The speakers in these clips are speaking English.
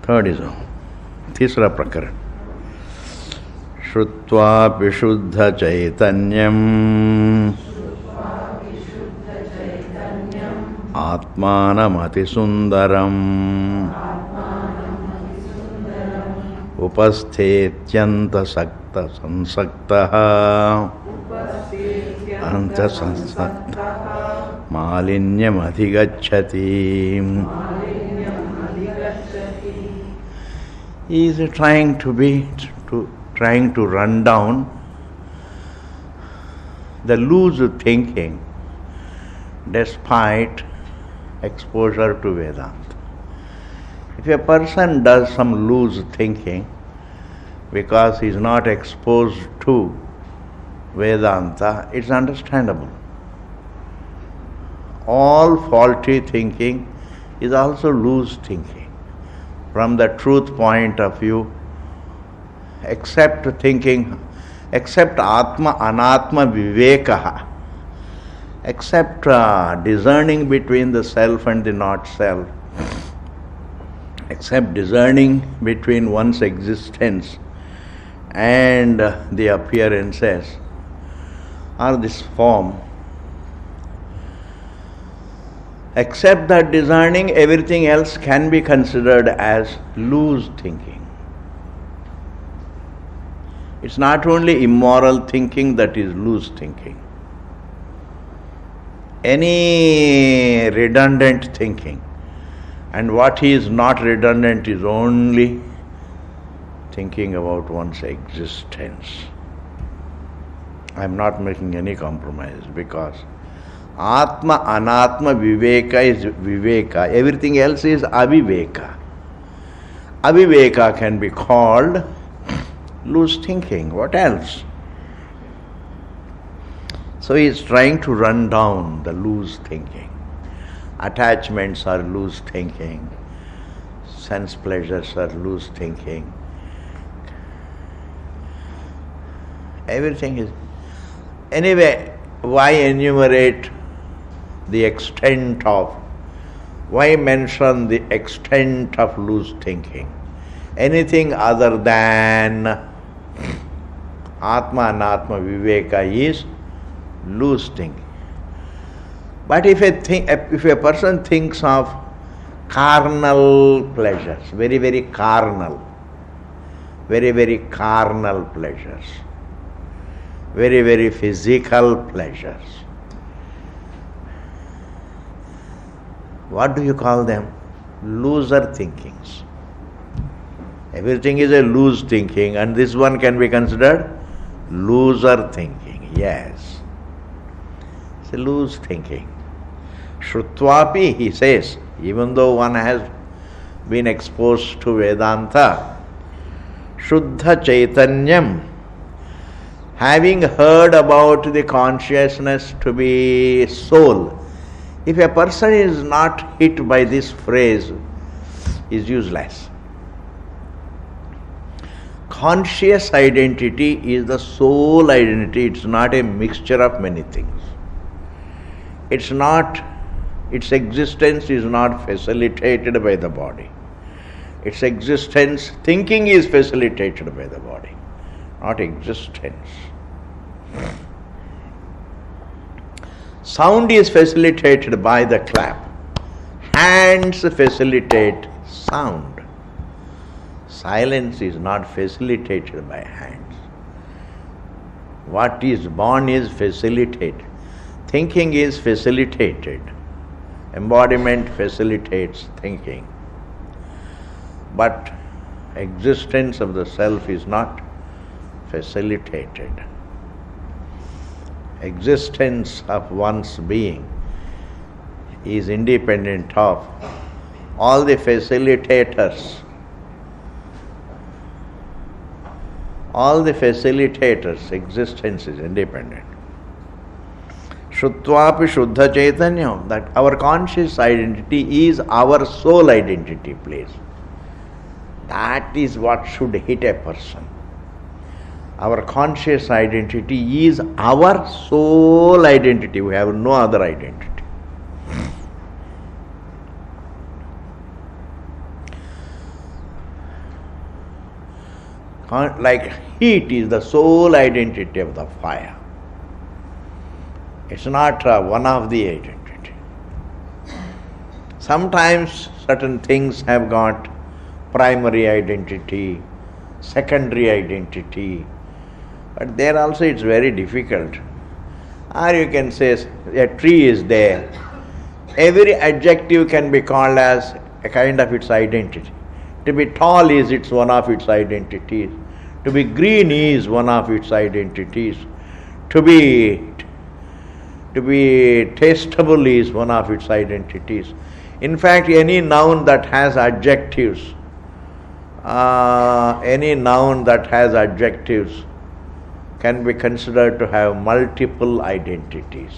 Third is तीसरा प्रकरण. श्रुत्वापि शुद्ध चैतन्यम् आत्मानमतिसुन्दरम् उपस्थेत्यन्तसक्त संसक्तः अन्तसंसक्तः मालिन्यमधिगच्छति. He is trying to run down the loose thinking despite exposure to Vedanta. If a person does some loose thinking because he is not exposed to Vedanta, it's understandable. All faulty thinking is also loose thinking. From the truth point of view, except Atma Anatma Vivekaha, except discerning between the self and the not self, except discerning between one's existence and the appearances or this form, except that discerning, everything else can be considered as loose thinking. It's not only immoral thinking that is loose thinking. Any redundant thinking, and what is not redundant is only thinking about one's existence. I'm not making any compromise because Atma Anatma Viveka is Viveka. Everything else is Aviveka. Aviveka can be called loose thinking. What else? So he is trying to run down the loose thinking. Attachments are loose thinking. Sense pleasures are loose thinking. Everything is... Anyway, why enumerate the extent of, why mention the extent of loose thinking? Anything other than Atma Anatma Viveka is loose thinking. But if a person thinks of carnal pleasures, very, very carnal pleasures, very, very physical pleasures, what do you call them? Looser thinkings. Everything is a loose thinking, and this one can be considered looser thinking. Yes. It's a loose thinking. Shrutvapi, he says, even though one has been exposed to Vedanta, Shuddha Chaitanyam, having heard about the consciousness to be soul, if a person is not hit by this phrase, is useless. Conscious identity is the sole identity. It's not a mixture of many things. Its existence is not facilitated by the body. Its existence, thinking is facilitated by the body, not existence. Sound is facilitated by the clap. Hands facilitate sound. Silence is not facilitated by hands. What is born is facilitated. Thinking is facilitated. Embodiment facilitates thinking. But existence of the self is not facilitated. Existence of one's being is independent of all the facilitators. All the facilitators' existence is independent. Shrutvapi Shuddha Chaitanya, that our conscious identity is our soul identity, please. That is what should hit a person. Our conscious identity is our soul identity. We have no other identity. Like heat is the sole identity of the fire. It's not one of the identity. Sometimes certain things have got primary identity, secondary identity, but there also it's very difficult. Or you can say a tree is there. Every adjective can be called as a kind of its identity. To be tall is one of its identities. To be green is one of its identities. To be tastable is one of its identities. In fact, any noun that has adjectives, can be considered to have multiple identities.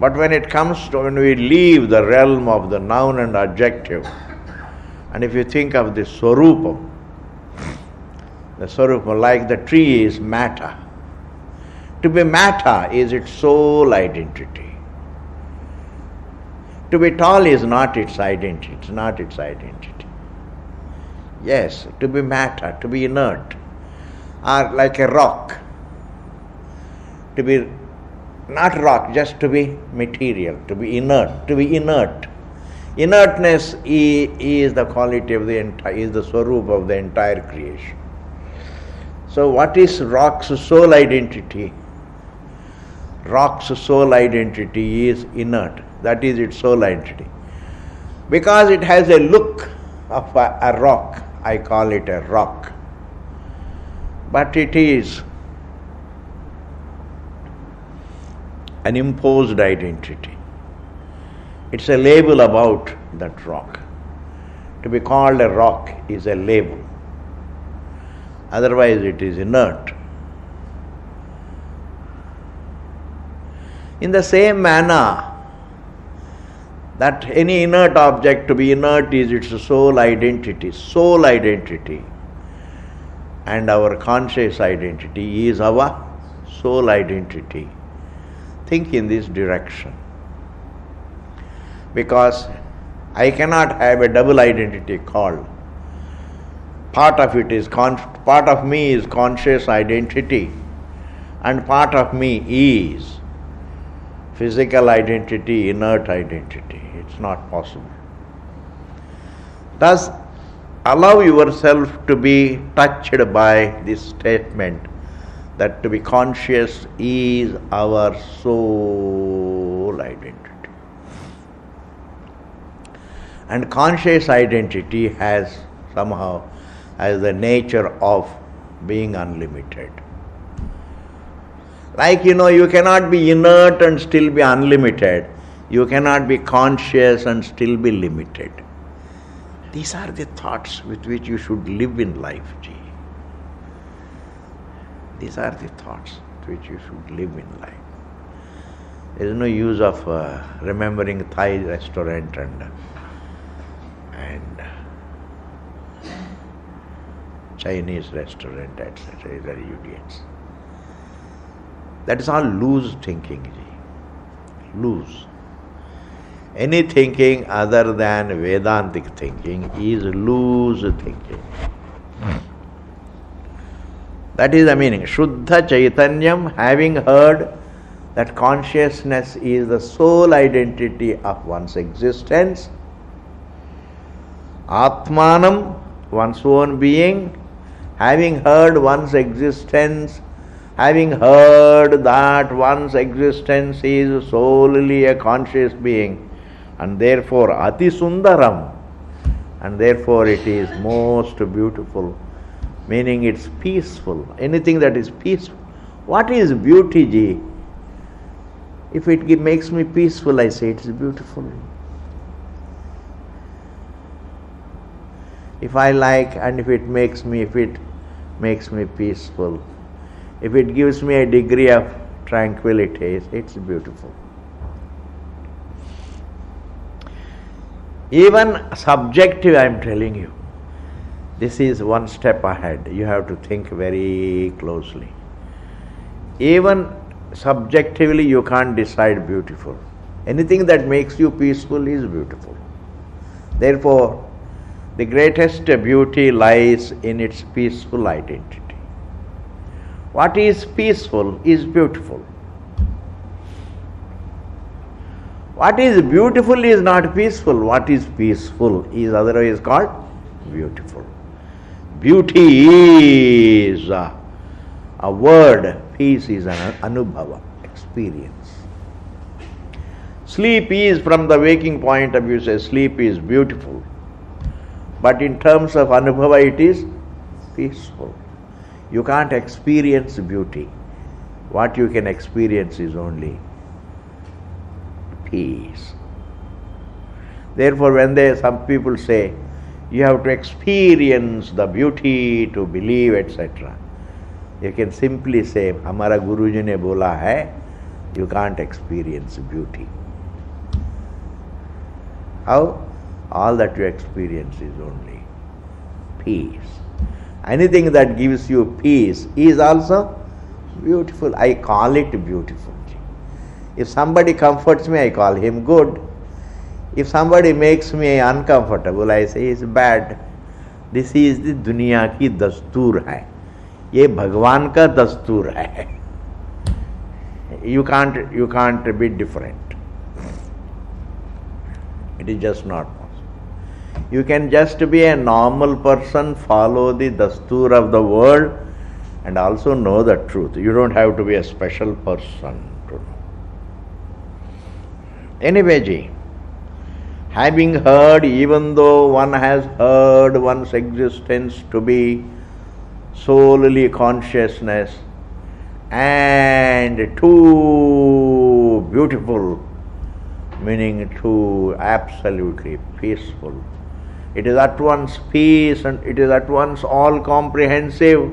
But when we leave the realm of the noun and adjective, and if you think of the Swarupam, like the tree is matter. To be matter is its sole identity. To be tall is not its identity. It's not its identity. Yes, to be matter, to be inert, or like a rock. To be not rock, just to be material, to be inert, Inertness is the quality of the entire, is the swarup of the entire creation. So what is rock's sole identity? Rock's sole identity is inert. That is its sole identity. Because it has a look of a rock, I call it a rock. But it is an imposed identity. It's a label about that rock. To be called a rock is a label. Otherwise it is inert. In the same manner that any inert object, to be inert is its sole identity, and our conscious identity is our sole identity. Think in this direction. Because I cannot have a double identity called. Part of me is conscious identity, and part of me is physical identity, inert identity. It's not possible. Thus, allow yourself to be touched by this statement that to be conscious is our sole identity. And conscious identity has the nature of being unlimited. Like you cannot be inert and still be unlimited. You cannot be conscious and still be limited. These are the thoughts with which you should live in life, Ji. These are the thoughts with which you should live in life. There is no use of remembering Thai restaurant and Chinese restaurant, etc. These are idiots. That is all loose thinking. Loose. Any thinking other than Vedantic thinking is loose thinking. That is the meaning. Shuddha Chaitanyam, having heard that consciousness is the sole identity of one's existence, Atmanam, one's own being, having heard one's existence, having heard that one's existence is solely a conscious being, and therefore Ati Sundaram, and therefore it is most beautiful, meaning it's peaceful. Anything that is peaceful. What is beauty, Ji? If it makes me peaceful, I say it is beautiful. If I like, and if it makes me peaceful, if it gives me a degree of tranquility, it's beautiful. Even subjective, I am telling you, this is one step ahead. You have to think very closely. Even subjectively, you can't decide beautiful. Anything that makes you peaceful is beautiful. Therefore, The greatest beauty lies in its peaceful identity. What is peaceful is beautiful. What is beautiful is not peaceful. What is peaceful is otherwise called beautiful. Beauty is a word. Peace is an anubhava, experience. Sleep is, from the waking point of view, say sleep is beautiful. But in terms of anubhava, it is peaceful. You can't experience beauty. What you can experience is only peace. Therefore, when some people say, you have to experience the beauty to believe, etc., you can simply say, Hamara Guruji ne bola hai, you can't experience beauty. How? All that you experience is only peace. Anything that gives you peace is also beautiful. I call it beautiful. If somebody comforts me, I call him good. If somebody makes me uncomfortable, I say it's bad. This is the दुनिया की दस्तूर है. ये भगवान का दस्तूर है. You can't be different. It is just not possible. You can just be a normal person, follow the dastoor of the world, and also know the truth. You don't have to be a special person to know. Anyway, ji, having heard, even though one has heard one's existence to be solely consciousness and too beautiful, meaning too absolutely peaceful. It is at once peace and it is at once all comprehensive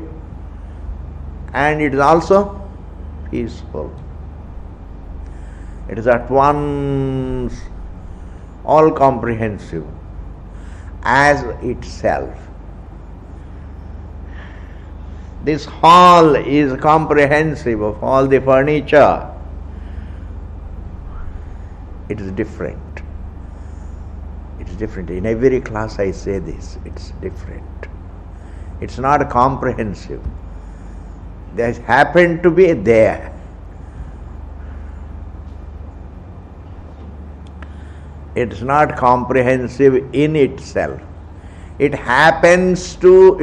and it is also peaceful. It is at once all comprehensive as itself. This hall is comprehensive of all the furniture. It is different. It is different. In every class I say this, it's different. It's not comprehensive. They happen to be there. It's not comprehensive in itself. It happens to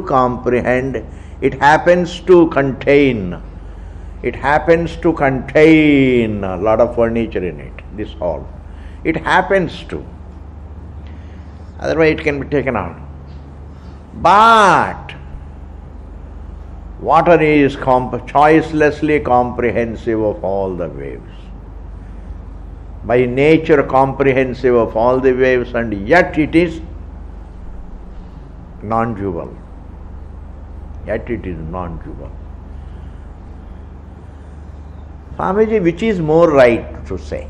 comprehend, it happens to contain. It happens to contain a lot of furniture in it, this hall. It happens to. Otherwise it can be taken out. But water is choicelessly comprehensive of all the waves. By nature comprehensive of all the waves, and yet it is non-dual. Yet it is non-dual. Swamiji, which is more right to say?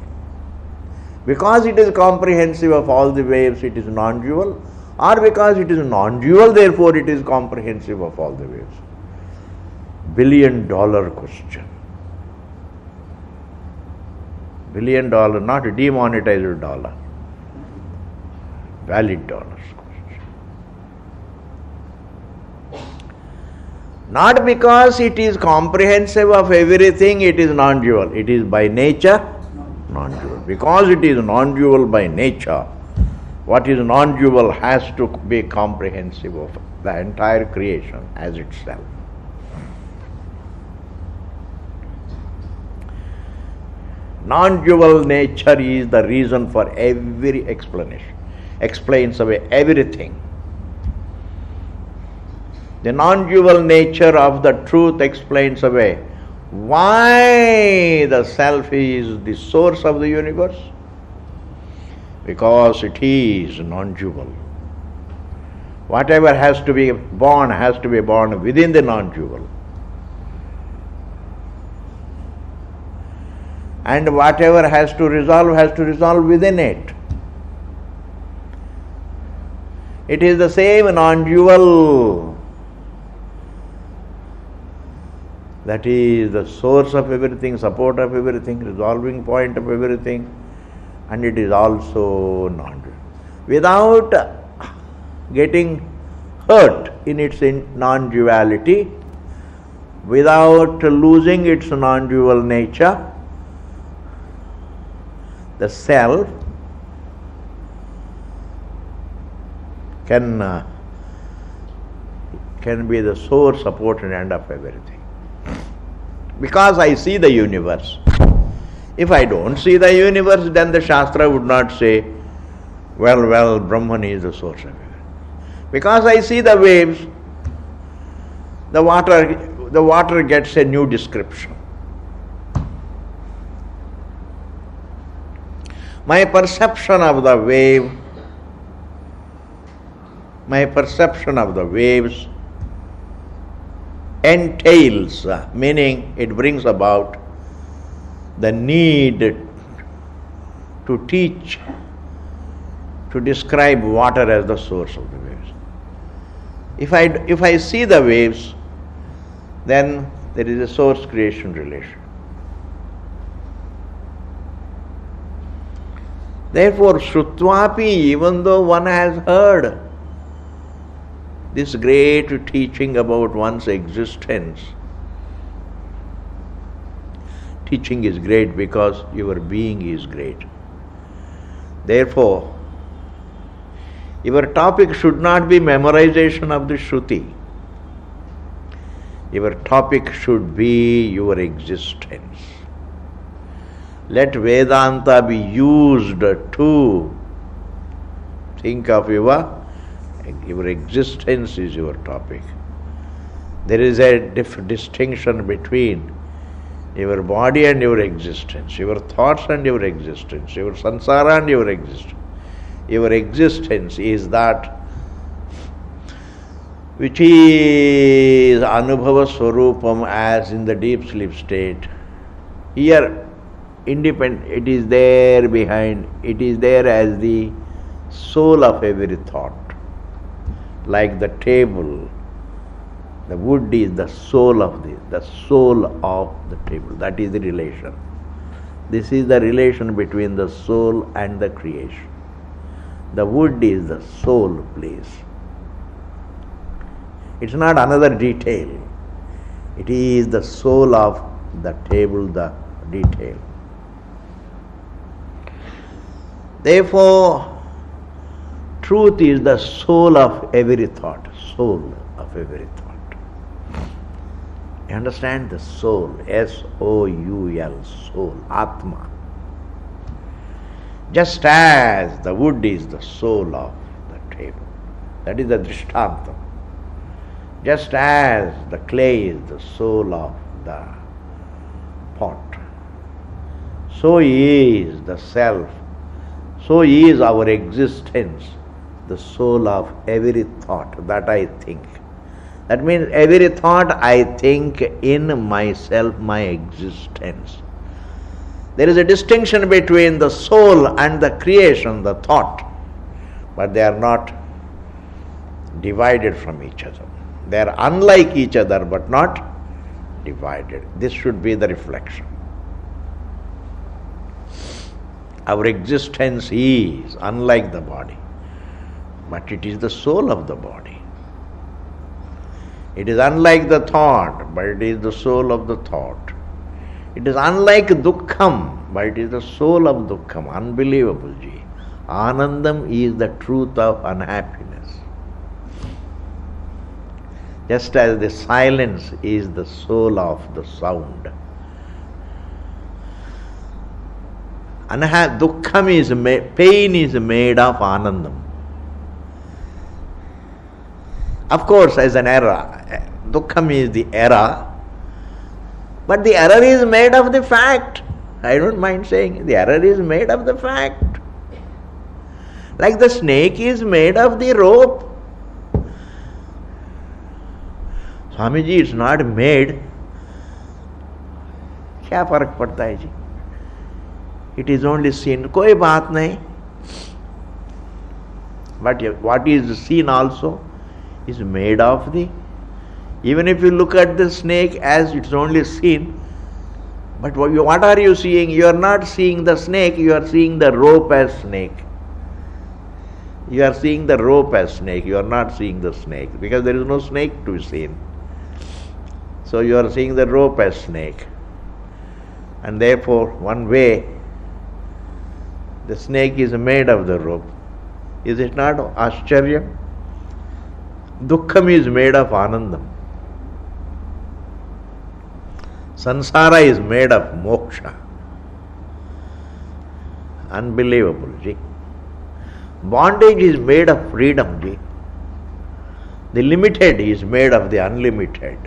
Because it is comprehensive of all the waves, it is non-dual, or because it is non-dual, therefore it is comprehensive of all the waves? $1 billion question. $1 billion, not a demonetized dollar. Valid dollars question. Not because it is comprehensive of everything, it is non-dual. It is by nature non-dual. Because it is non-dual by nature, what is non-dual has to be comprehensive of the entire creation as itself. Non-dual nature is the reason for every explanation. Explains away everything. The non-dual nature of the truth explains away why the self is the source of the universe. Because it is non-dual. Whatever has to be born within the non-dual. And whatever has to resolve within it. It is the same non-dual that is the source of everything, support of everything, resolving point of everything, and it is also non-dual. without getting hurt in its non-duality, without losing its non-dual nature, the self can be the source, support and end of everything. Because I see the universe. If I don't see the universe, then the Shastra would not say, well, Brahman is the source of everything. Because I see the waves, the water gets a new description. My perception of the wave, my perception of the waves entails, meaning it brings about the need to teach, to describe water as the source of the waves. If I see the waves, then there is a source-creation relation. Therefore, Shrutvapi, even though one has heard this great teaching about one's existence, teaching is great because your being is great. Therefore, your topic should not be memorization of the Shruti. Your topic should be your existence. Let Vedanta be used to think of your existence is your topic. There is a distinction between your body and your existence, your thoughts and your existence, your samsara and your existence. Your existence is that which is Anubhava Swarupam as in the deep sleep state. Here, independent, it is there behind, it is there as the soul of every thought. Like the table, the wood is the soul of the soul of the table. That is the relation. This is the relation between the soul and the creation. The wood is the soul place. It's not another detail. It is the soul of the table, the detail. Therefore, truth is the soul of every thought. Soul of every thought. You understand? The soul. S-O-U-L. Soul. Atma. Just as the wood is the soul of the table. That is the Drishtanta. Just as the clay is the soul of the pot. So is the self. So is our existence the soul of every thought that I think. That means every thought I think in myself, my existence. There is a distinction between the soul and the creation, the thought, but they are not divided from each other. They are unlike each other but not divided. This should be the reflection. Our existence is unlike the body, but it is the soul of the body. It is unlike the thought, but it is the soul of the thought. It is unlike dukkham, but it is the soul of dukkham. Unbelievable, ji. Anandam is the truth of unhappiness. Just as the silence is the soul of the sound. Dukkham is pain is made of anandam. Of course, as an error, dukkham is the error, but the error is made of the fact. I don't mind saying the error is made of the fact. Like the snake is made of the rope. Swamiji, it's not made. क्या फर्क पड़ता है जी? It is only seen. कोई बात नहीं. But what is seen also is made of the. Even if you look at the snake as it's only seen, but what are you seeing? You are not seeing the snake, you are seeing the rope as snake. You are seeing the rope as snake, you are not seeing the snake, because there is no snake to be seen. So you are seeing the rope as snake. And therefore, one way, the snake is made of the rope. Is it not Ascharya? Dukkham is made of Anandam. Sansara is made of moksha. Unbelievable, ji. Bondage is made of freedom, ji. The limited is made of the unlimited.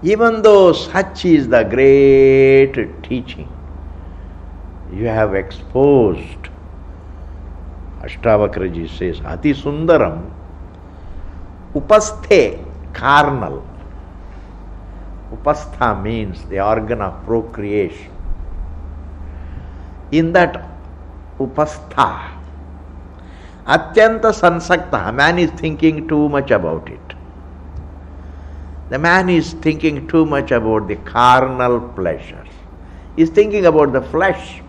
Even though such is the great teaching, you have exposed, Ashtavakraji says, Ati Sundaram, Upasthe, carnal. Upastha means the organ of procreation. In that upastha, Atyanta Sansakta, a man is thinking too much about it. The man is thinking too much about the carnal pleasures. He is thinking about the flesh.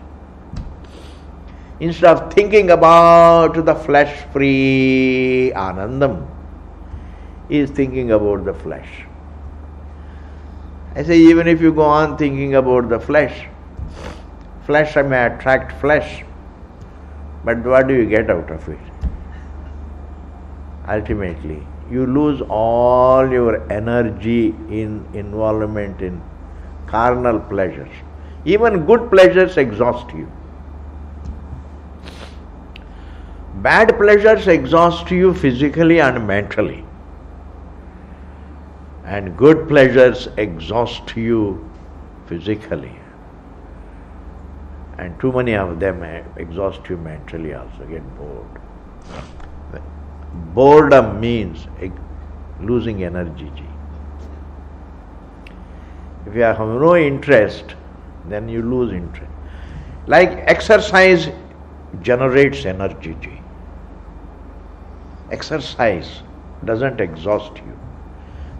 Instead of thinking about the flesh-free Anandam, he is thinking about the flesh. I say, even if you go on thinking about the flesh may attract flesh, but what do you get out of it? Ultimately, you lose all your energy in involvement in carnal pleasures. Even good pleasures exhaust you. Bad pleasures exhaust you physically and mentally. And good pleasures exhaust you physically. And too many of them exhaust you mentally also, get bored. Boredom means losing energy. If you have no interest, then you lose interest. Like exercise generates energy. Exercise doesn't exhaust you.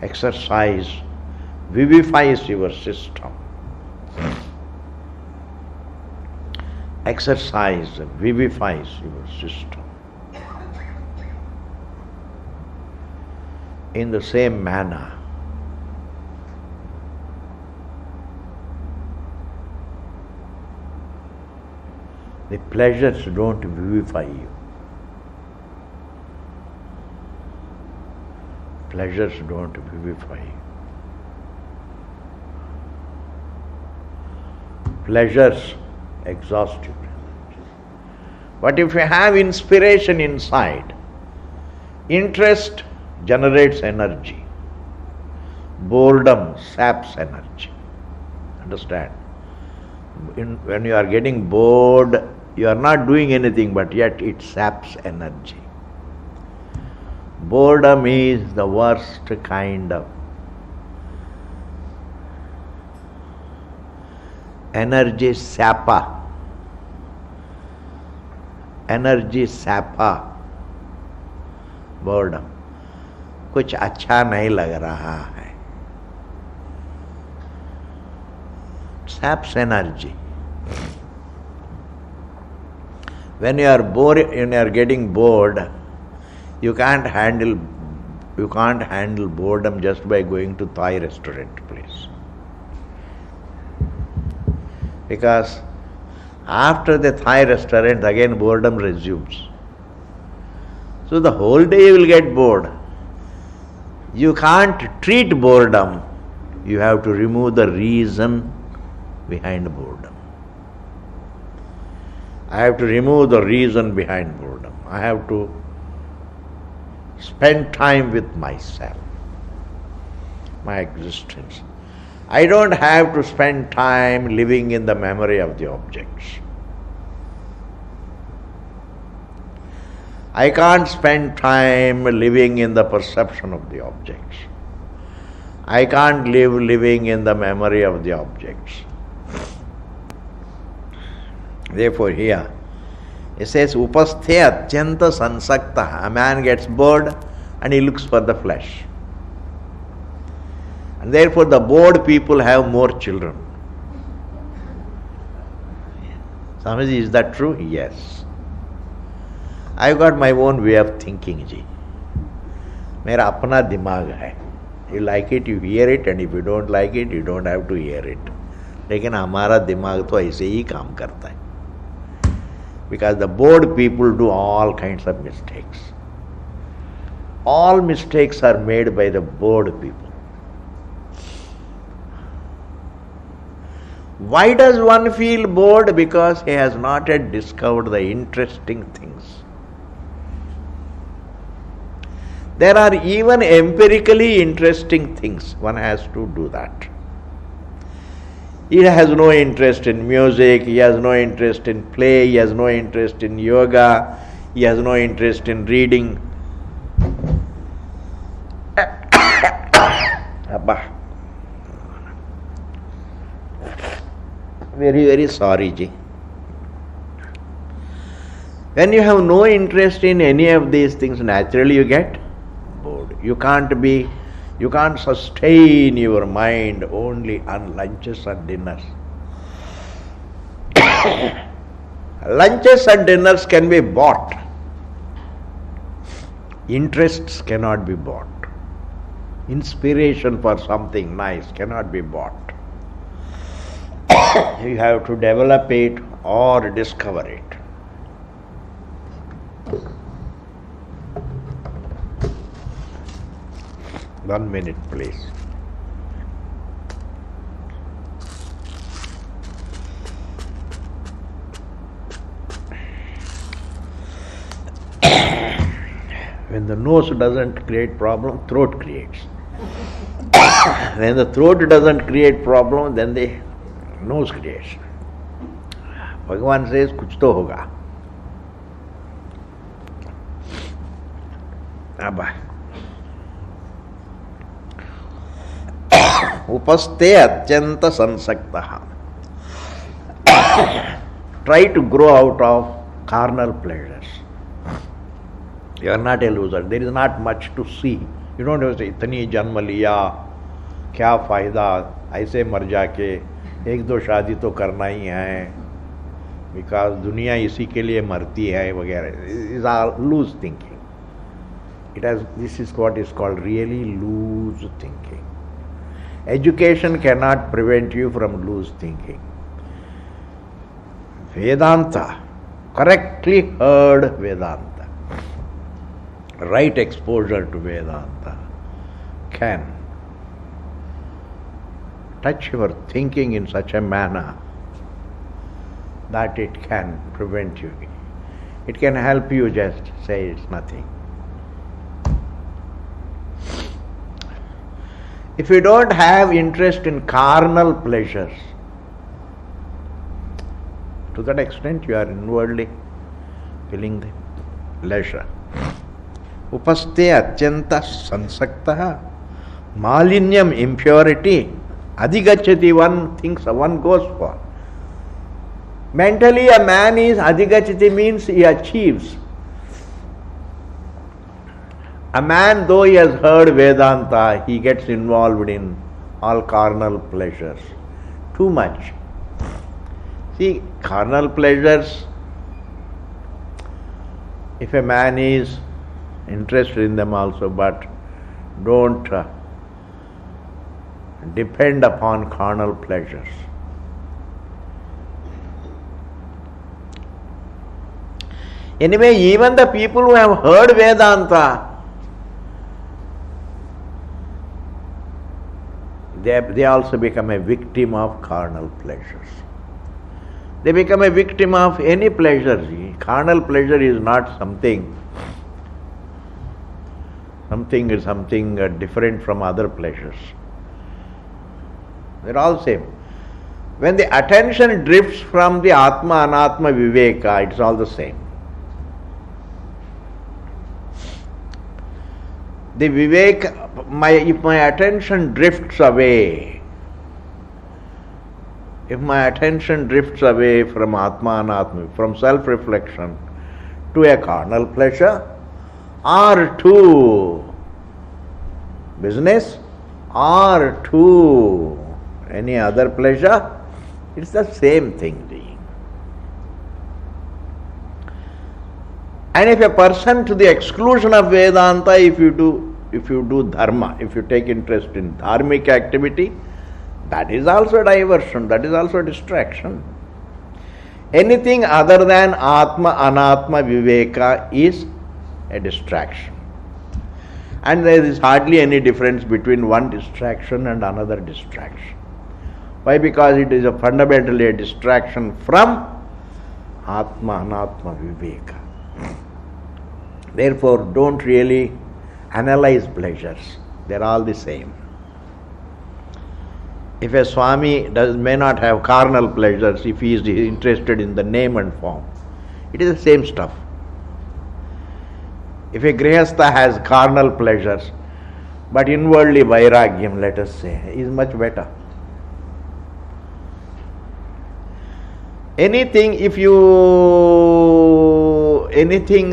Exercise vivifies your system. Exercise vivifies your system. In the same manner, the pleasures don't vivify you. Pleasures don't vivify you. Pleasures exhaust you. But if you have inspiration inside, interest generates energy. Boredom saps energy. Understand? When you are getting bored, you are not doing anything, but yet it saps energy. Boredom is the worst kind of energy sapper. Energy sapper. Boredom. कुछ अच्छा नहीं लग रहा है. Saps energy. When you are bored, when you are getting bored, you can't handle boredom just by going to Thai restaurant place. Because after the Thai restaurant, again boredom resumes. So the whole day you will get bored. You can't treat boredom. You have to remove the reason behind boredom. I have to remove the reason behind boredom. I have to spend time with myself, my existence. I don't have to spend time living in the memory of the objects. I can't spend time living in the perception of the objects. I can't live living in the memory of the objects. Therefore here, it says, Upasthe atyanta sansakta. A man gets bored and he looks for the flesh. And therefore the bored people have more children. Swamiji, is that true? Yes. I got my own way of thinking जी, मेरा अपना दिमाग है. You like it, you hear it, and if you don't like it, you don't have to hear it. लेकिन हमारा दिमाग तो ऐसे ही काम करता है. Because the board people do all kinds of mistakes. All mistakes are made by the bored people. Why does one feel bored? Because he has not yet discovered the interesting things. There are even empirically interesting things. One has to do that. He has no interest in music, he has no interest in play, he has no interest in yoga, he has no interest in reading. Abba. Very, very sorry, ji. When you have no interest in any of these things, naturally you get bored. You can't sustain your mind only on lunches and dinners. Lunches and dinners can be bought. Interests cannot be bought. Inspiration for something nice cannot be bought. You have to develop it or discover it. One minute, please. When the nose doesn't create problem, throat creates. When the throat doesn't create problem, then the nose creates. Bhagavan says, kuch to hoga. Abba. Upaste atyanta sansaktaha. Try to grow out of carnal pleasures. You are not a loser. There is not much to see. You don't have to say, इतनी जन्म लिया, क्या फ़ायदा, ऐसे मर जाके एक दो शादी तो करना ही है, बिकॉज दुनिया इसी के लिए मरती है वगैरह. Is are loose thinking. This is what is called really loose thinking. Education cannot prevent you from loose thinking. Vedanta, correctly heard Vedanta, right exposure to Vedanta can touch your thinking in such a manner that it can prevent you. It can help you just say it's nothing. If you don't have interest in carnal pleasures, to that extent you are inwardly feeling the leisure. Upaste atyanta sansaktaha. Malinyam, impurity, adhigachati, one thinks, one goes for. Mentally a man is adhigachati means he achieves. A man, though he has heard Vedanta, he gets involved in all carnal pleasures. Too much. See, carnal pleasures, if a man is interested in them also, but don't depend upon carnal pleasures. Anyway, even the people who have heard Vedanta, they also become a victim of carnal pleasures. They become a victim of any pleasure. Carnal pleasure is not something different from other pleasures. They're all same. When the attention drifts from the Atma Anatma Viveka, it's all the same. The Vivek, if my attention drifts away, from Atma Anatma, from self-reflection to a carnal pleasure, or to business, or to any other pleasure, it's the same thing. And if a person, to the exclusion of Vedanta, if you do dharma, if you take interest in dharmic activity, that is also diversion, that is also distraction. Anything other than Atma, Anatma, Viveka is a distraction. And there is hardly any difference between one distraction and another distraction. Why? Because it is fundamentally a distraction from Atma, Anatma, Viveka. Therefore, don't really analyze pleasures. They are all the same. If a Swami may not have carnal pleasures, if he is interested in the name and form, it is the same stuff. If a Grihastha has carnal pleasures, but inwardly Vairagyam, let us say, is much better. Anything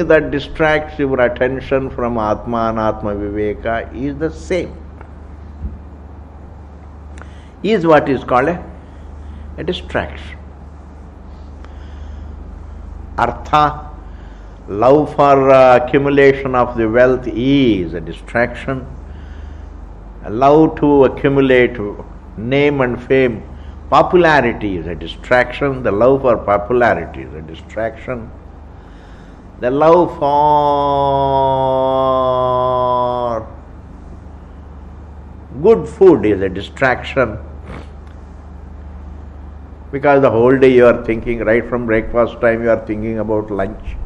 that distracts your attention from Atma, Anatma, Viveka is the same. Is what is called a distraction. Artha, love for accumulation of the wealth is a distraction. Love to accumulate name and fame, popularity is a distraction. The love for popularity is a distraction. The love for good food is a distraction. Because the whole day you are thinking, right from breakfast time you are thinking about lunch.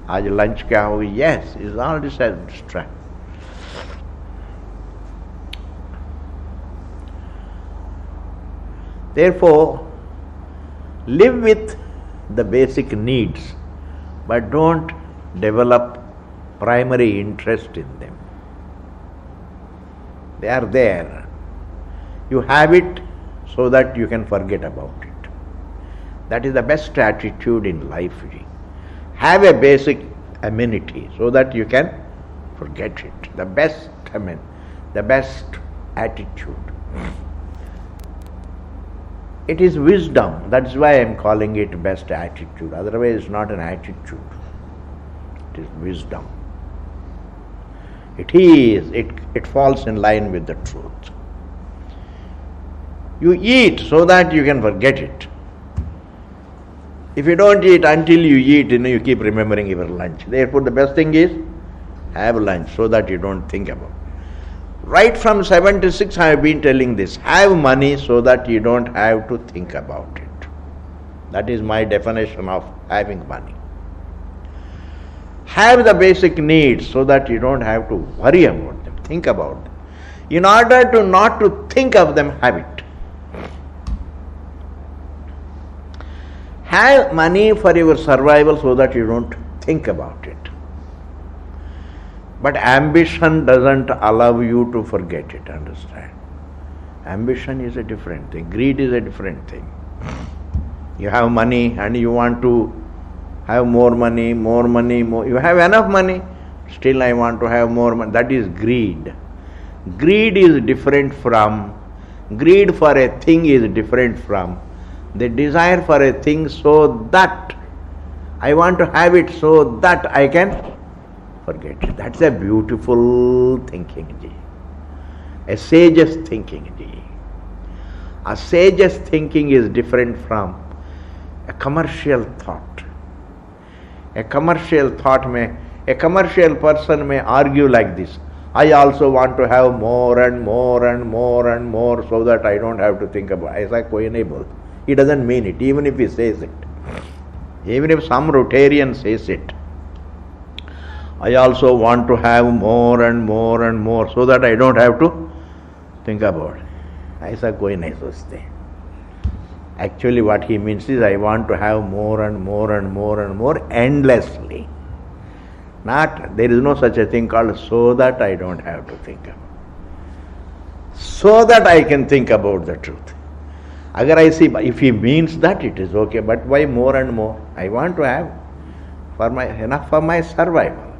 Aaj lunch kya hoga? Yes, it's all this as distraction. Therefore, live with the basic needs, but don't develop primary interest in them. They are there. You have it so that you can forget about it. That is the best attitude in life. Have a basic amenity so that you can forget it. The best attitude. It is wisdom. That's why I am calling it best attitude. Otherwise, it's not an attitude. It is wisdom. It falls in line with the truth. You eat so that you can forget it. If you don't eat until you eat, you keep remembering your lunch. Therefore, the best thing is have lunch so that you don't think about it. Right from 76, I have been telling this. Have money so that you don't have to think about it. That is my definition of having money. Have the basic needs so that you don't have to worry about them, think about them. In order to not to think of them, have it. Have money for your survival so that you don't think about it. But ambition doesn't allow you to forget it, understand? Ambition is a different thing. Greed is a different thing. You have money and you want to have more money. You have enough money, still I want to have more money. That is greed. Greed for a thing is different from the desire for a thing so that I want to have it so that I can forget it. That's a beautiful thinking. A sage's thinking. A sage's thinking is different from a commercial thought. A commercial person may argue like this. I also want to have more and more and more and more so that I don't have to think about it. Aisa koi nahi bolta. He doesn't mean it, even if he says it. Even if some Rotarian says it. I also want to have more and more and more so that I don't have to think about it. Aisa koi nahi sochte. Actually what he means is I want to have more and more and more and more endlessly. Not, there is no such a thing called so that I don't have to think about it. So that I can think about the truth. Agar I see, if he means that, it is okay, but why more and more? I want to have enough for my survival.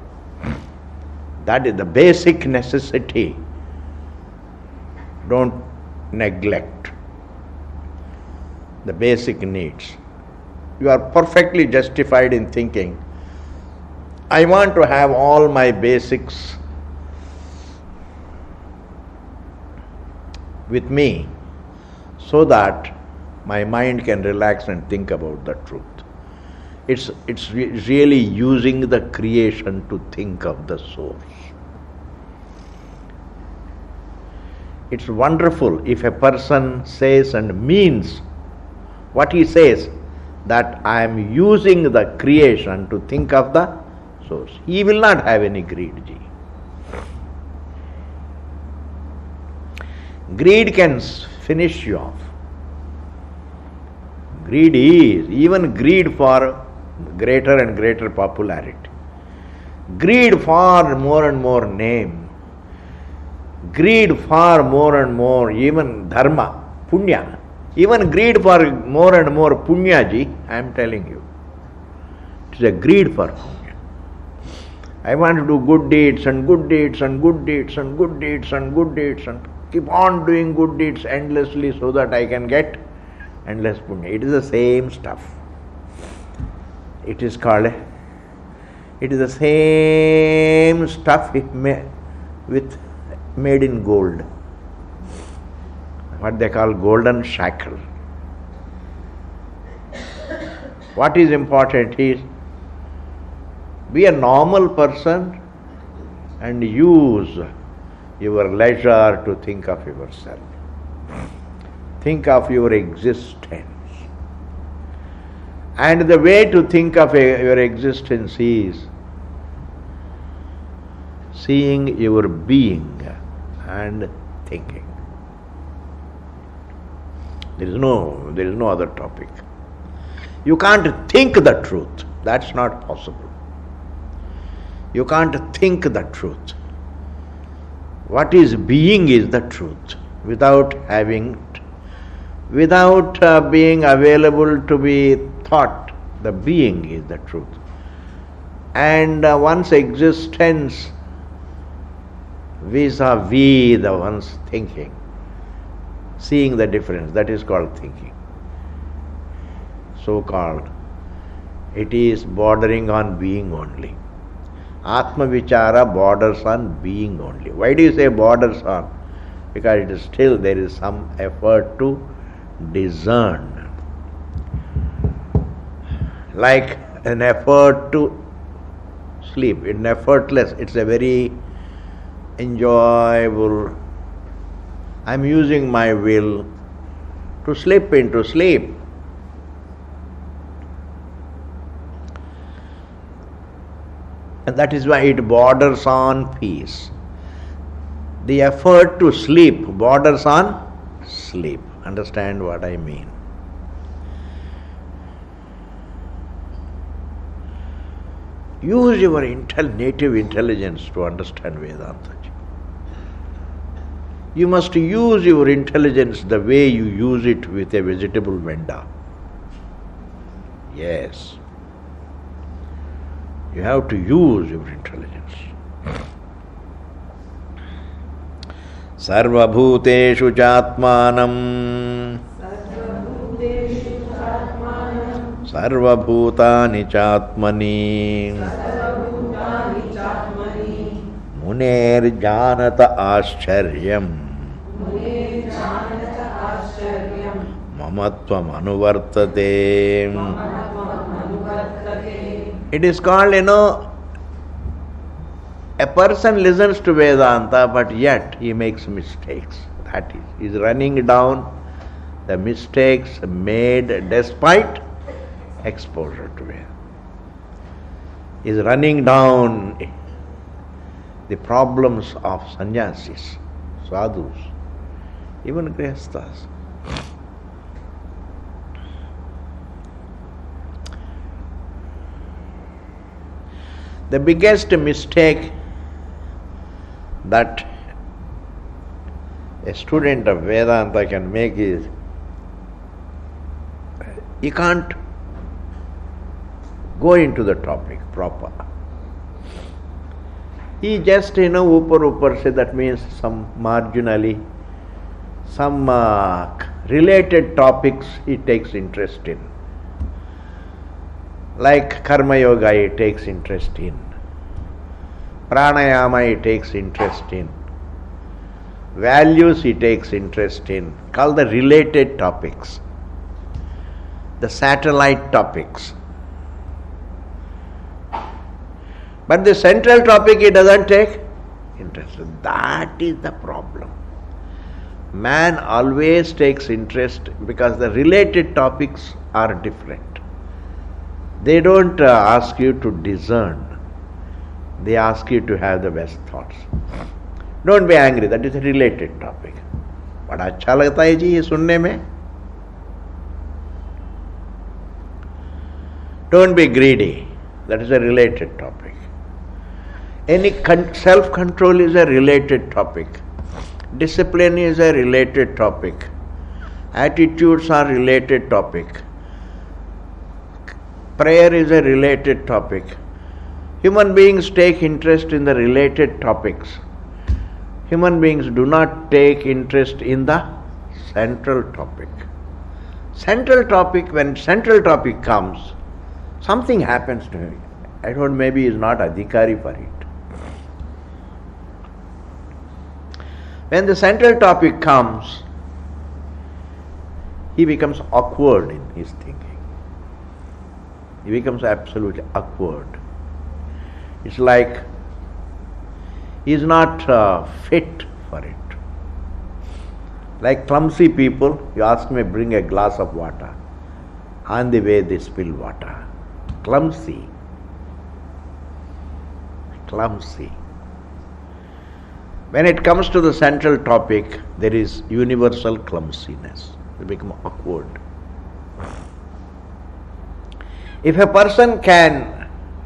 That is the basic necessity. Don't neglect the basic needs. You are perfectly justified in thinking I want to have all my basics with me so that my mind can relax and think about the truth. It's really using the creation to think of the source. It's wonderful if a person says and means what he says, that I am using the creation to think of the source. He will not have any greed. Greed can finish you off. Greed is, even greed for greater and greater popularity. Greed for more and more name. Greed for more and more even dharma, punya. Even greed for more and more punya, I am telling you. It is a greed for punya. I want to do good deeds and good deeds and good deeds and good deeds and good deeds and keep on doing good deeds endlessly so that I can get endless punya. It is the same stuff. It is called, it is the same stuff made in gold. What they call golden shackle. What is important is, be a normal person and use your leisure to think of yourself. Think of your existence. And the way to think of your existence is seeing your being and thinking. There is no other topic. You can't think the truth. That's not possible. You can't think the truth. What is being is the truth. Without being available to be thought, the being is the truth. And one's existence vis-a-vis the one's thinking, seeing the difference, that is called thinking. So-called, it is bordering on being only. Atma Vichara borders on being only. Why do you say borders on? Because it is still, there is some effort to discern. Like an effort to sleep. It's effortless. It's a very enjoyable. I'm using my will to slip into sleep. And that is why it borders on peace. The effort to sleep borders on sleep. Understand what I mean? Use your native intelligence to understand Vedanta. You must use your intelligence the way you use it with a vegetable vendor. Yes. You have to use your intelligence. Sarva bhuteshu chatmanam Sarva bhutani chatmani Muner janata ascharyam Mamatvam anuvartate. It is called, a person listens to Vedanta, but yet he makes mistakes. That is, he is running down the mistakes made despite exposure to Vedanta. He is running down the problems of sannyasis, sadhus, even grihasthas. The biggest mistake that a student of Vedanta can make is, he can't go into the topic proper. He just, upar say, that means some marginally, some related topics he takes interest in. Like Karma Yoga he takes interest in. Pranayama he takes interest in. Values he takes interest in. Called the related topics. The satellite topics. But the central topic he doesn't take interest in. That is the problem. Man always takes interest because the related topics are different. They don't ask you to discern. They ask you to have the best thoughts. Don't be angry, that is a related topic. बड़ा अच्छा लगता है जी ये सुनने में. Don't be greedy, that is a related topic. Any self-control is a related topic. Discipline is a related topic. Attitudes are related topic. Prayer is a related topic. Human beings take interest in the related topics. Human beings do not take interest in the central topic. Central topic, when central topic comes, something happens to him. I don't know, maybe he is not adhikari for it. When the central topic comes, he becomes awkward in his thinking. He becomes absolutely awkward. It's like he is not fit for it. Like clumsy people, you ask me bring a glass of water. On the way they spill water. Clumsy. When it comes to the central topic, there is universal clumsiness. They become awkward. If a person can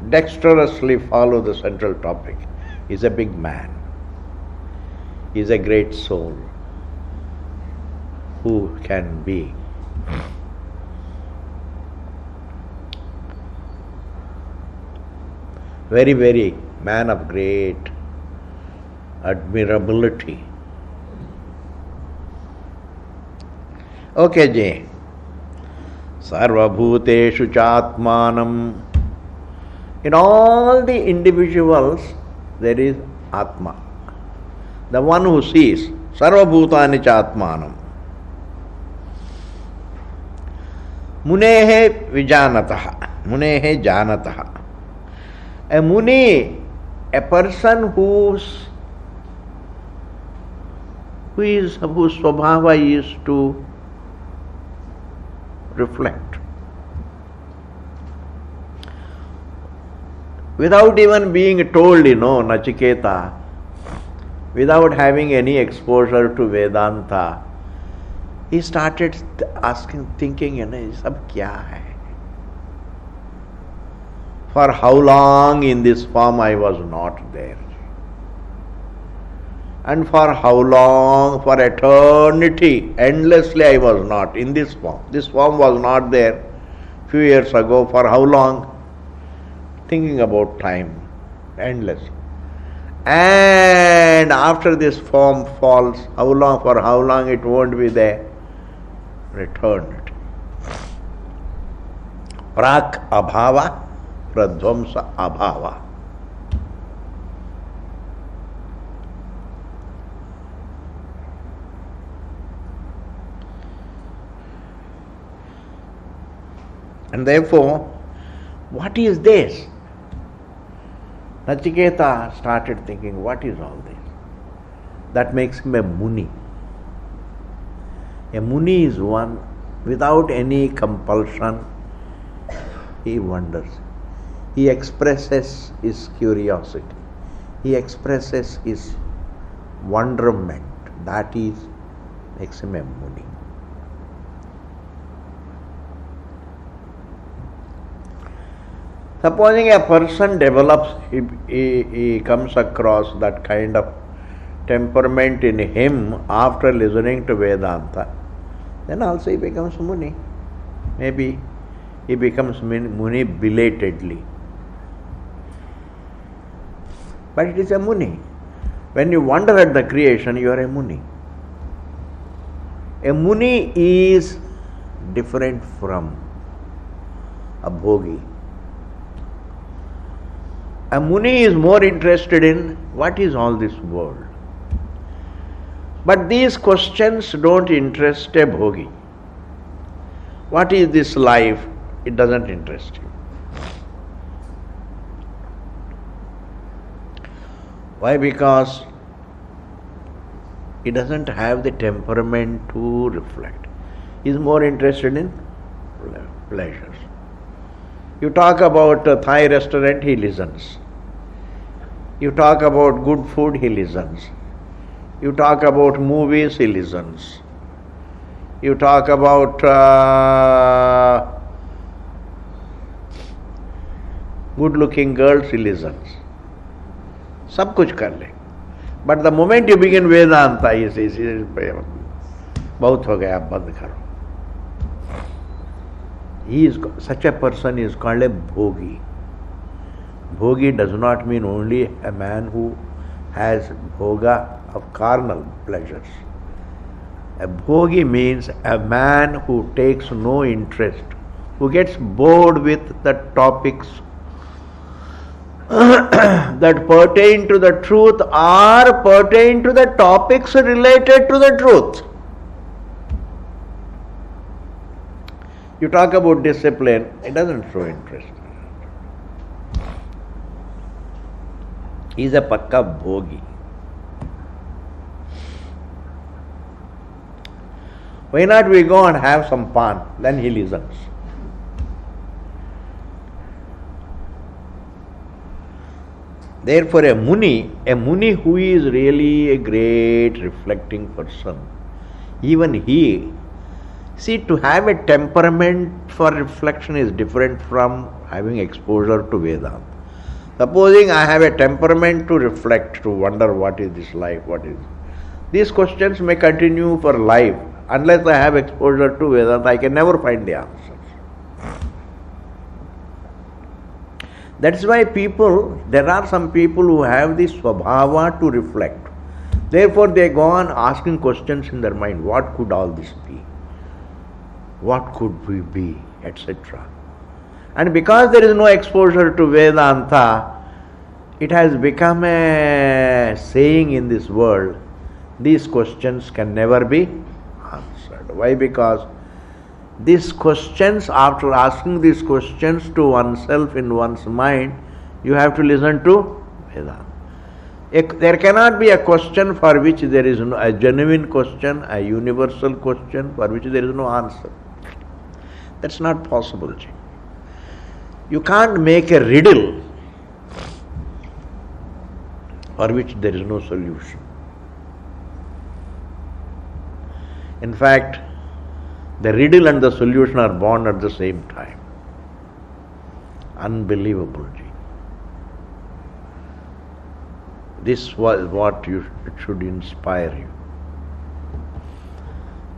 dexterously follow the central topic, he is a big man. He is a great soul who can be very, very man of great admirability. Okay, Ji. Sarvabhuteshu Chatmanam. In all the individuals, there is Atma. The one who sees. Sarvabhutani Chatmanam. Munehe Vijanataha. Munehe Janataha. A Muni, a person whose swabhava is to reflect. Without even being told, Nachiketa, without having any exposure to Vedanta, he started thinking, sab kya hai? For how long in this form I was not there? And for how long, for eternity, endlessly I was not in this form. This form was not there few years ago. For how long? Thinking about time, endless. And after this form falls, how long? For how long it won't be there? Eternity. Prak abhava, pradvamsa abhava. And therefore, what is this? Nachiketa started thinking, what is all this? That makes him a Muni. A Muni is one without any compulsion. He wonders. He expresses his curiosity. He expresses his wonderment. That makes him a Muni. Supposing a person develops, he comes across that kind of temperament in him after listening to Vedanta, then also he becomes Muni. Maybe he becomes Muni belatedly. But it is a Muni. When you wonder at the creation, you are a Muni. A Muni is different from a Bhogi. A Muni is more interested in what is all this world. But these questions don't interest a Bhogi. What is this life? It doesn't interest him. Why? Because he doesn't have the temperament to reflect. He is more interested in pleasures. You talk about a Thai restaurant, he listens. You talk about good food, he listens. You talk about movies, he listens. You talk about good-looking girls, he listens. सब कुछ कर ले. But the moment you begin Vedanta, he says, बहुत हो गया, अब बंद करो. Such a person is called a bhogi. Bhogi does not mean only a man who has bhoga of carnal pleasures. A bhogi means a man who takes no interest, who gets bored with the topics that pertain to the truth or pertain to the topics related to the truth. You talk about discipline, it doesn't show interest. He is a pakka bhogi. Why not we go and have some pan? Then he listens. Therefore, a muni who is really a great reflecting person, even he, see, to have a temperament for reflection is different from having exposure to Vedanta. Supposing I have a temperament to reflect, to wonder what is this life, what is. These questions may continue for life. Unless I have exposure to Vedanta, I can never find the answers. That's why there are some people who have this swabhava to reflect. Therefore, they go on asking questions in their mind. What could all this be? What could we be? Etc. And because there is no exposure to Vedanta, it has become a saying in this world, these questions can never be answered. Why? Because these questions, after asking these questions to oneself in one's mind, you have to listen to Vedanta. There cannot be a question for which there is no, a genuine question, a universal question for which there is no answer. That's not possible. You can't make a riddle for which there is no solution. In fact, the riddle and the solution are born at the same time. Unbelievable. This was what it should inspire you.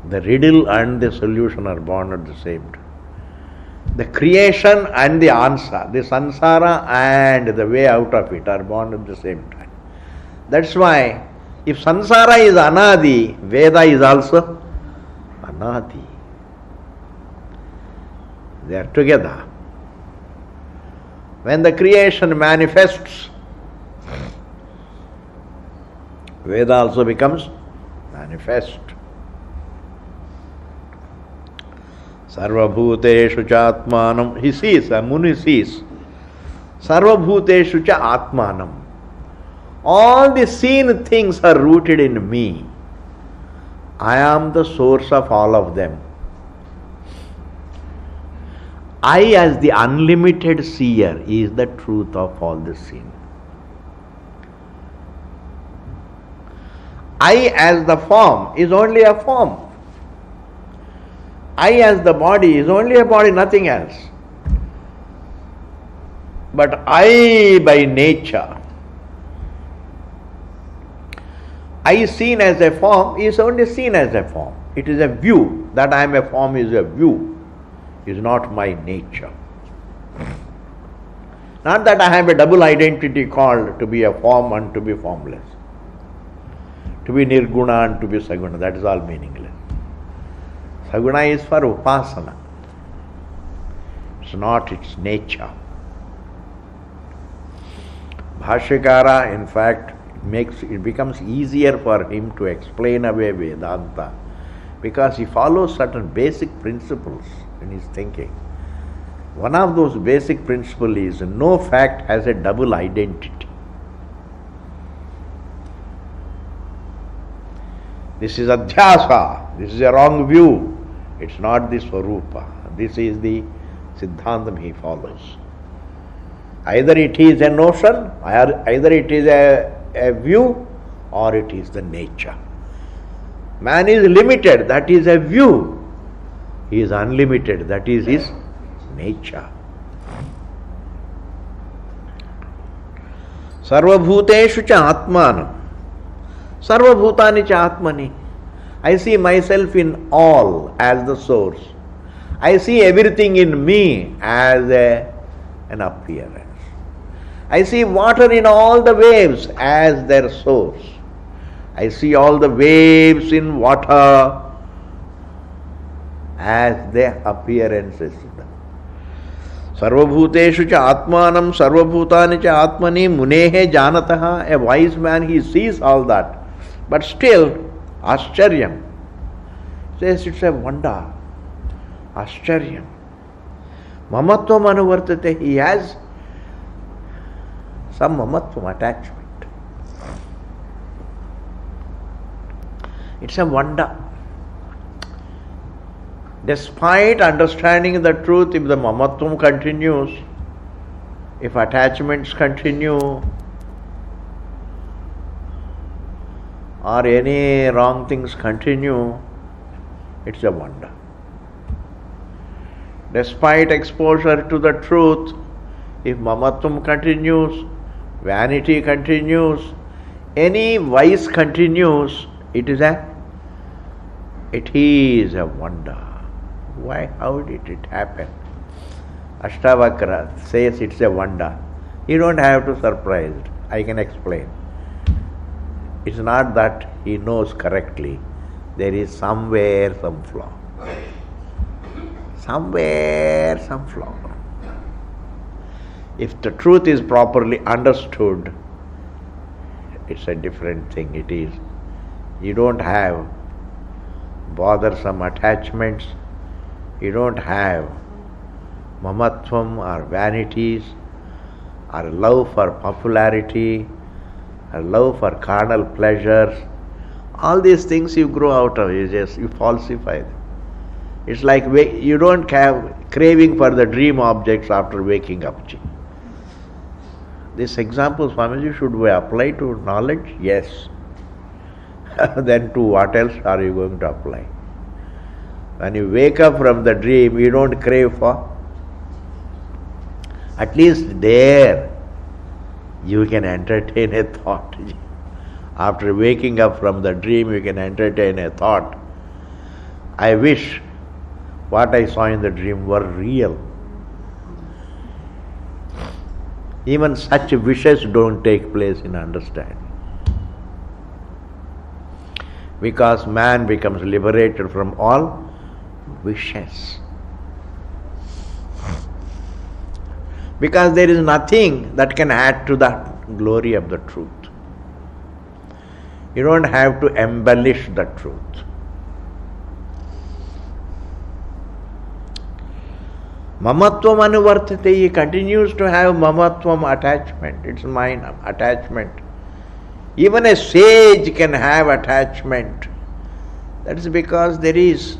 The riddle and the solution are born at the same time. The creation and the answer, the samsara and the way out of it are born at the same time. That's why if samsara is anadi, Veda is also anadi. They are together. When the creation manifests, Veda also becomes manifest. Sarvabhuteshu cha atmanam. He sees, a Muni sees. Sarvabhuteshu cha atmanam. All the seen things are rooted in me. I am the source of all of them. I, as the unlimited seer, is the truth of all the seen. I, as the form, is only a form. I, as the body, is only a body, nothing else. But I, by nature, I seen as a form is only seen as a form. It is a view. That I am a form is a view, is not my nature. Not that I have a double identity called to be a form and to be formless. To be nirguna and to be saguna, that is all meaningless. Saguna is for upasana. It's not its nature. Bhashyakara, in fact, it becomes easier for him to explain away Vedanta because he follows certain basic principles in his thinking. One of those basic principles is no fact has a double identity. This is adhyasa, this is a wrong view. It's not the Swarupa. This is the Siddhantam he follows. Either it is a notion, either it is a view, or it is the nature. Man is limited, that is a view. He is unlimited, that is his nature. Sarvabhuteshu cha atmanam. Sarvabhutani cha atmani. I see myself in all as the source. I see everything in me as an appearance. I see water in all the waves as their source. I see all the waves in water as their appearances. Sarvabhuteshu cha atmanam sarvabhutani cha atmani munehe janataha. A wise man, he sees all that. But still, Ascharyam says it's a wonder. Ascharyam. Mamatvam anuvartate. He has some mamatvam attachment. It's a wonder. Despite understanding the truth, if the mamatvam continues, if attachments continue, or any wrong things continue, it's a wonder. Despite exposure to the truth, if mamatvam continues, vanity continues, any vice continues, it is a wonder. Why? How did it happen? Ashtavakra says it's a wonder. You don't have to surprise it. I can explain. It's not that he knows correctly. There is somewhere some flaw. Somewhere some flaw. If the truth is properly understood, it's a different thing. It is. You don't have bothersome attachments. You don't have mamatvam or vanities or love for popularity or love for carnal pleasures. All these things you grow out of, you falsify them. It's like you don't have craving for the dream objects after waking up. This example, Swamiji, should we apply to knowledge? Yes. Then to what else are you going to apply? When you wake up from the dream, you don't crave for. At least there you can entertain a thought. After waking up from the dream, you can entertain a thought. I wish what I saw in the dream were real. Even such wishes don't take place in understanding. Because man becomes liberated from all wishes. Because there is nothing that can add to the glory of the truth. You don't have to embellish the truth. Mamatvam anuvartate. He continues to have mamatvam attachment. It's mine attachment. Even a sage can have attachment. That is because there is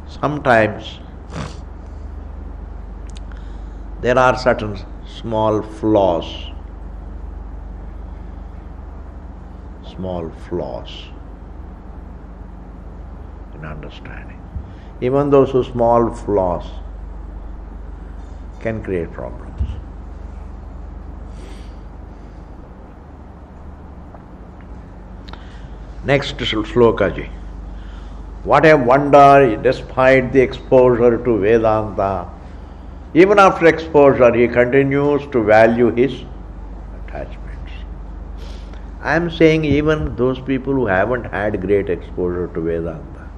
sometimes there are certain small flaws in understanding. Even those small flaws can create problems. Next sloka ji. What a wonder, despite the exposure to Vedanta, even after exposure, he continues to value his attachments. I am saying even those people who haven't had great exposure to Vedanta,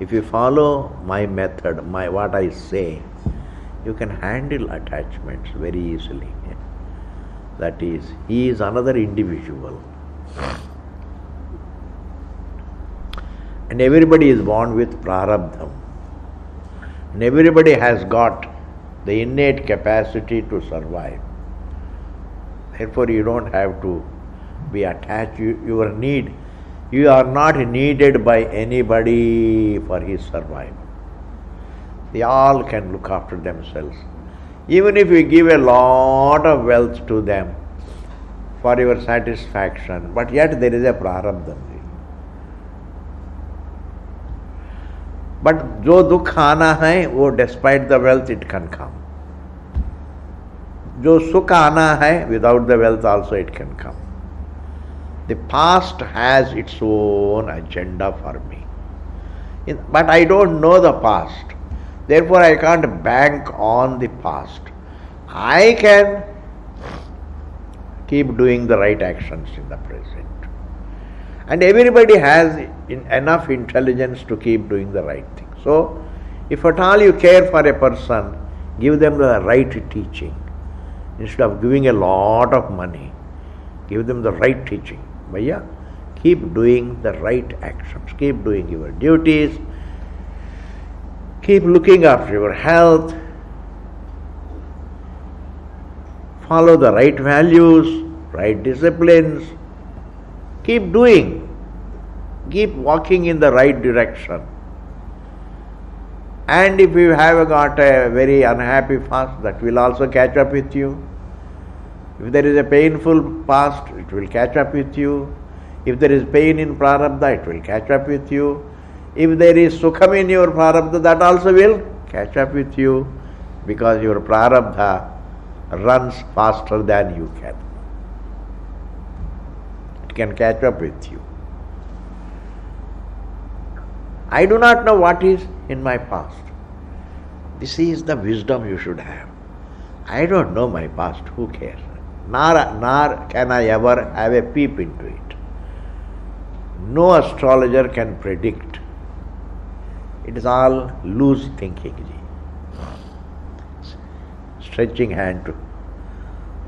if you follow my method, what I say, you can handle attachments very easily. That is, he is another individual. And everybody is born with prarabdham. And everybody has got the innate capacity to survive. Therefore, you don't have to be attached. You are not needed by anybody for his survival. They all can look after themselves. Even if you give a lot of wealth to them for your satisfaction, but yet there is a prarabdha. But जो दुख आना है वो despite the wealth it can come. जो सुख आना है without the wealth also it can come. The past has its own agenda for me. But I don't know the past. Therefore I can't bank on the past. I can keep doing the right actions in the present. And everybody has enough intelligence to keep doing the right thing. So, if at all you care for a person, give them the right teaching. Instead of giving a lot of money, give them the right teaching. Bhaiya, keep doing the right actions. Keep doing your duties. Keep looking after your health. Follow the right values, right disciplines. Keep doing. Keep walking in the right direction. And if you have got a very unhappy past, that will also catch up with you. If there is a painful past, it will catch up with you. If there is pain in prarabdha, it will catch up with you. If there is sukham in your prarabdha, that also will catch up with you, because your prarabdha runs faster than you can. It can catch up with you. I do not know what is in my past. This is the wisdom you should have. I don't know my past, who cares? Nor can I ever have a peep into it. No astrologer can predict. It is all loose thinking. Stretching hand to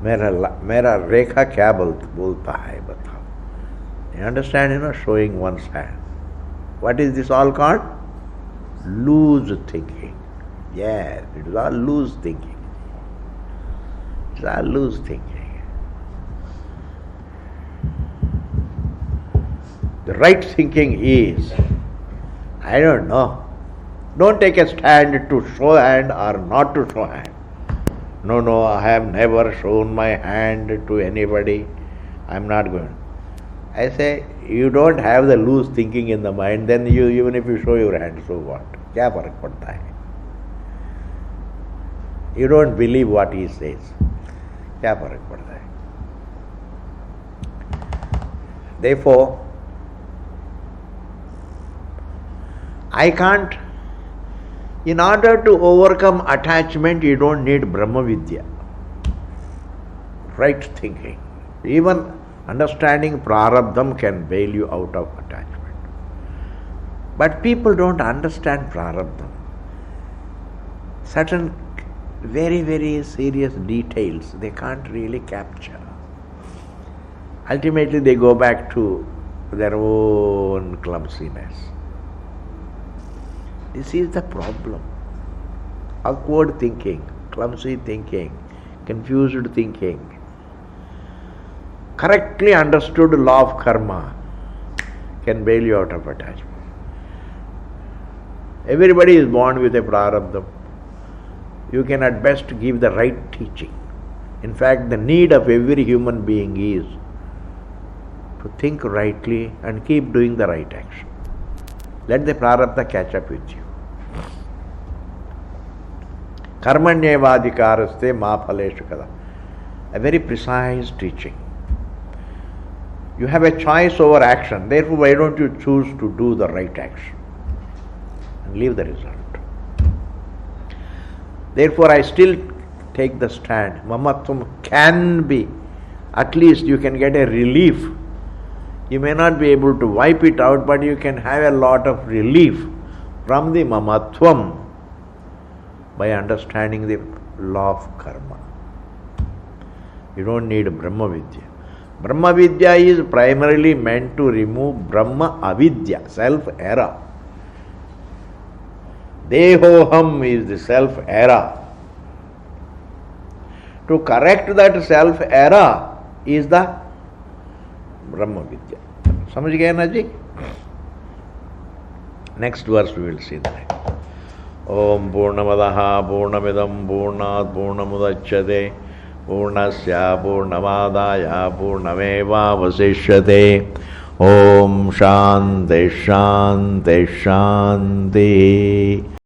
मेरा रेखा क्या बोलता है बताओ. You understand, showing one's hand. What is this all called? Loose thinking. Yes, it is all loose thinking. It is all loose thinking. The right thinking is, I don't know. Don't take a stand to show hand or not to show hand. No, I have never shown my hand to anybody. I am not going. I say, you don't have the loose thinking in the mind, then even if you show your hand, so what? क्या फर्क पड़ता है? You don't believe what he says. क्या फर्क पड़ता है? Therefore, I can't. In order to overcome attachment, you don't need Brahma Vidya. Right thinking. Even understanding prarabdham can bail you out of attachment. But people don't understand prarabdham. Certain very, very serious details they can't really capture. Ultimately they go back to their own clumsiness. This is the problem. Awkward thinking, clumsy thinking, confused thinking. Correctly understood law of karma can bail you out of attachment. Everybody is born with a prarabdha. You can at best give the right teaching. In fact, the need of every human being is to think rightly and keep doing the right action. Let the prarabdha catch up with you. Karmanyevadhikaraste ma phaleshu kada. A very precise teaching. You have a choice over action. Therefore, why don't you choose to do the right action and leave the result? Therefore, I still take the stand. Mamatvam can be. At least you can get a relief. You may not be able to wipe it out, but you can have a lot of relief from the mamatvam. by understanding the law of karma. You don't need Brahma Vidya. Brahma Vidya is primarily meant to remove Brahma Avidya, self-error. Dehoham is the self-error. To correct that self-error is the Brahma Vidya. समझ गए ना जी? Next verse we will see that. Om Purnamadaha Purnamidam Purnat Purnamudachyate Purnasya Purnamadaya Purnameva Vasishyate. Om Shanti Shanti Shanti.